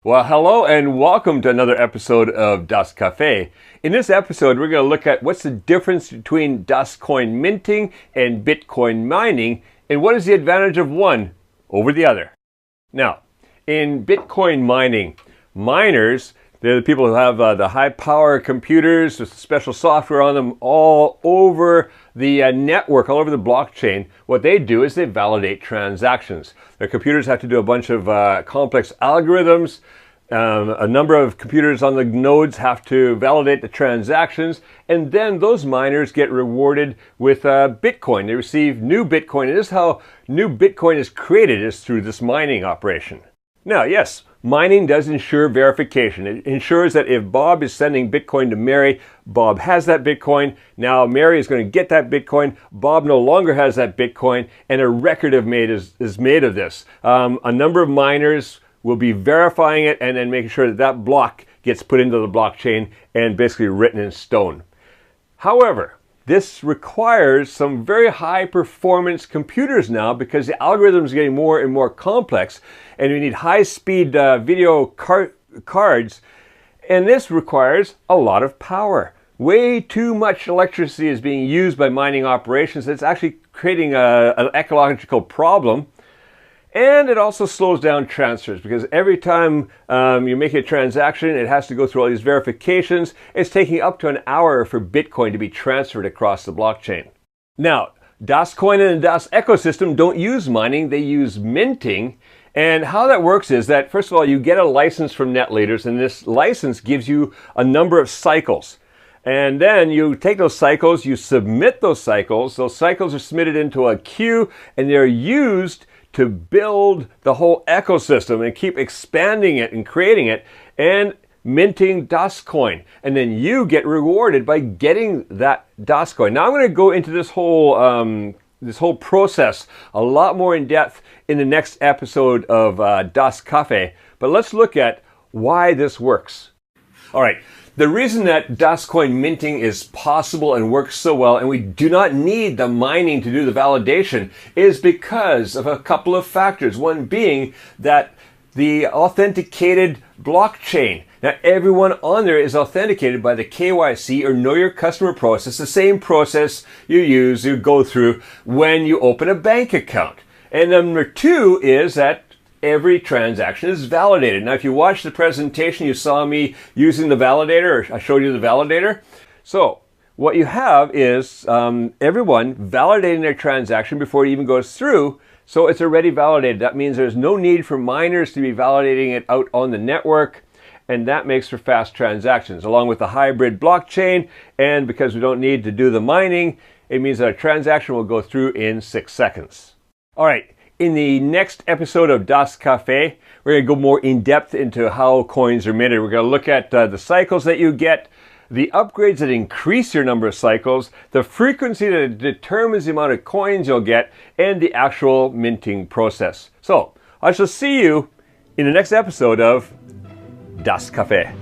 Well, hello and welcome to another episode of Das Cafe. In this episode, we're going to look at what's the difference between DasCoin minting and Bitcoin mining, and what is the advantage of one over the other. Now, in Bitcoin mining, miners, they're the people who have the high-power computers with special software on them all over the network, all over the blockchain. What they do is they validate transactions. Their computers have to do a bunch of complex algorithms. A number of computers on the nodes have to validate the transactions, and then those miners get rewarded with Bitcoin. They receive new Bitcoin, and this is how new Bitcoin is created, is through this mining operation. Now, yes, mining does ensure verification. It ensures that if Bob is sending Bitcoin to Mary, Bob has that Bitcoin. Now Mary is going to get that Bitcoin. Bob no longer has that Bitcoin, and a record is made of this. A number of miners will be verifying it and then making sure that that block gets put into the blockchain and basically written in stone. However, this requires some very high performance computers now, because the algorithms are getting more and more complex, and we need high speed video cards, and this requires a lot of power. Way too much electricity is being used by mining operations. It's actually creating an ecological problem. And it also slows down transfers, because every time you make a transaction, it has to go through all these verifications. It's taking up to an hour for Bitcoin to be transferred across the blockchain. Now, DasCoin and the Das ecosystem don't use mining, they use minting. And how that works is that, first of all, you get a license from NetLeaders, and this license gives you a number of cycles. And then you take those cycles, you submit those cycles are submitted into a queue, and they're used to build the whole ecosystem and keep expanding it and creating it and minting DasCoin. And then you get rewarded by getting that DasCoin. Now I'm going to go into this whole process a lot more in depth in the next episode of Das Cafe. But let's look at why this works. All right. The reason that DasCoin minting is possible and works so well, and we do not need the mining to do the validation, is because of a couple of factors. One being that the authenticated blockchain. Now, everyone on there is authenticated by the KYC, or Know Your Customer process, the same process you go through when you open a bank account. And number two is that every transaction is validated. Now, if you watched the presentation, you saw me using the validator, or I showed you the validator. So what you have is everyone validating their transaction before it even goes through. So it's already validated. That means there's no need for miners to be validating it out on the network. And that makes for fast transactions, along with the hybrid blockchain. And because we don't need to do the mining, it means that a transaction will go through in 6 seconds. All right. In the next episode of Das Cafe, we're going to go more in depth into how coins are minted. We're going to look at the cycles that you get, the upgrades that increase your number of cycles, the frequency that determines the amount of coins you'll get, and the actual minting process. So I shall see you in the next episode of Das Cafe.